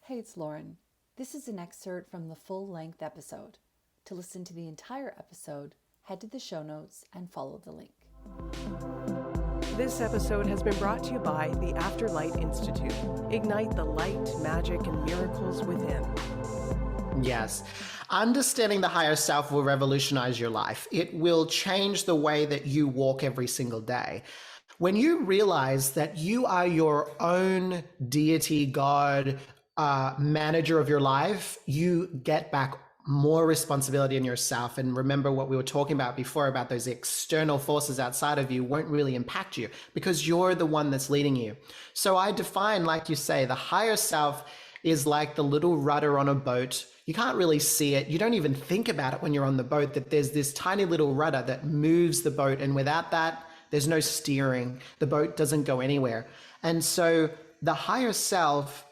Hey, it's Lauren. This is an excerpt from the full-length episode. To listen to the entire episode, head to the show notes and follow the link. This episode has been brought to you by the Afterlight Institute. Ignite the light, magic, and miracles within. Yes. Understanding the higher self will revolutionize your life. It will change the way that you walk every single day. When you realize that you are your own deity, God, manager of your life, you get back more responsibility in yourself. And remember what we were talking about before about those external forces outside of you won't really impact you because you're the one that's leading you. So I define, like you say, the higher self is like the little rudder on a boat. You can't really see it. You don't even think about it when you're on the boat, that there's this tiny little rudder that moves the boat. And without that, there's no steering. The boat doesn't go anywhere. And so the higher self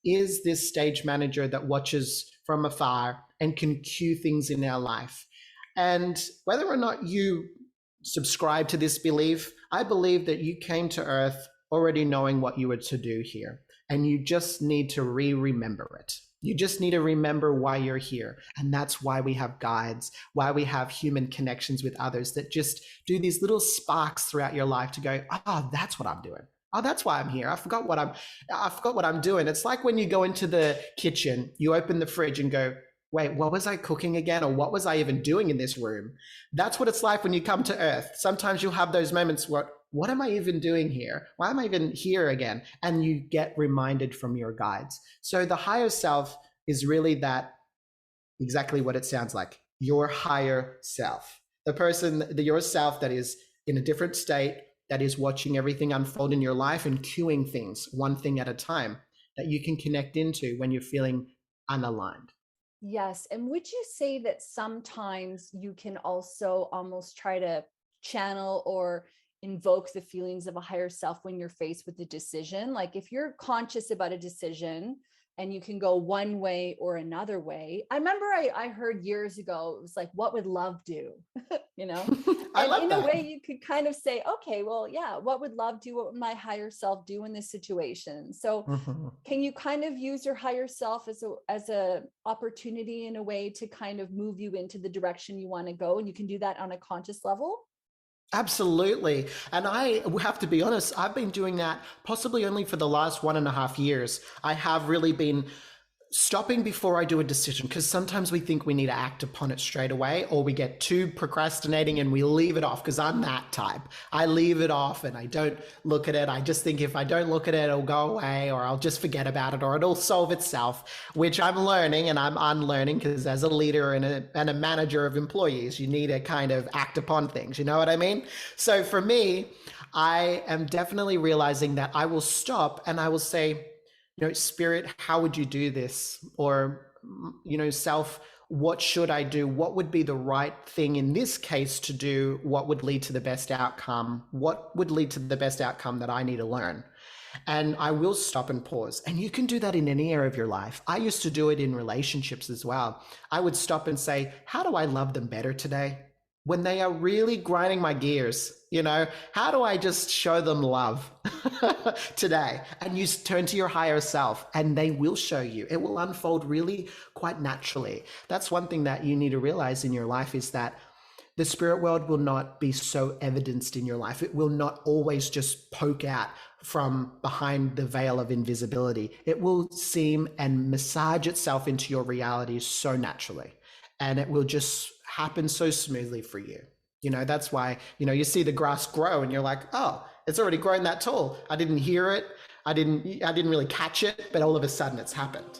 is this stage manager that watches from afar and can cue things in our life. And whether or not you subscribe to this belief, I believe that you came to Earth already knowing what you were to do here. And you just need to remember it. You just need to remember why you're here. And that's why we have guides, why we have human connections with others that just do these little sparks throughout your life to go, oh, that's what I'm doing. Oh, that's why I'm here. I forgot what I'm doing. It's like when you go into the kitchen, you open the fridge and go, wait, what was I cooking again? Or what was I even doing in this room? That's what it's like when you come to Earth. Sometimes you'll have those moments where, what am I even doing here? Why am I even here again? And you get reminded from your guides. So the higher self is really that, exactly what it sounds like, your higher self. The person, yourself that is in a different state, that is watching everything unfold in your life and cueing things one thing at a time that you can connect into when you're feeling unaligned. Yes. And would you say that sometimes you can also almost try to channel or invoke the feelings of a higher self when you're faced with a decision? Like if you're conscious about a decision and you can go one way or another way. I remember I heard years ago, it was like, what would love do? You know, I love in that. a way you could kind of say, okay, well, yeah, what would love do? What would my higher self do in this situation? So can you kind of use your higher self as a opportunity in a way to kind of move you into the direction you want to go? And you can do that on a conscious level? Absolutely. And I have to be honest, I've been doing that possibly only for the last 1.5 years. I have really been stopping before I do a decision, because sometimes we think we need to act upon it straight away, or we get too procrastinating and we leave it off, because I'm that type. I leave it off and I don't look at it. I just think if I don't look at it, it'll go away, or I'll just forget about it, or it'll solve itself, which I'm learning and I'm unlearning, because as a leader and a manager of employees, you need to kind of act upon things. You know what I mean? So for me, I am definitely realizing that I will stop and I will say, Spirit, how would you do this? Or, self, what should I do? What would be the right thing in this case to do? What would lead to the best outcome? What would lead to the best outcome that I need to learn? And I will stop and pause. And you can do that in any area of your life. I used to do it in relationships as well. I would stop and say, how do I love them better today? When they are really grinding my gears, how do I just show them love today? And you turn to your higher self and they will show you. It will unfold really quite naturally. That's one thing that you need to realize in your life, is that the spirit world will not be so evidenced in your life. It will not always just poke out from behind the veil of invisibility. It will seem and massage itself into your reality so naturally. And it will just happen so smoothly for you. That's why, you see the grass grow and you're like, oh, it's already grown that tall. I didn't hear it. I didn't really catch it, but all of a sudden it's happened.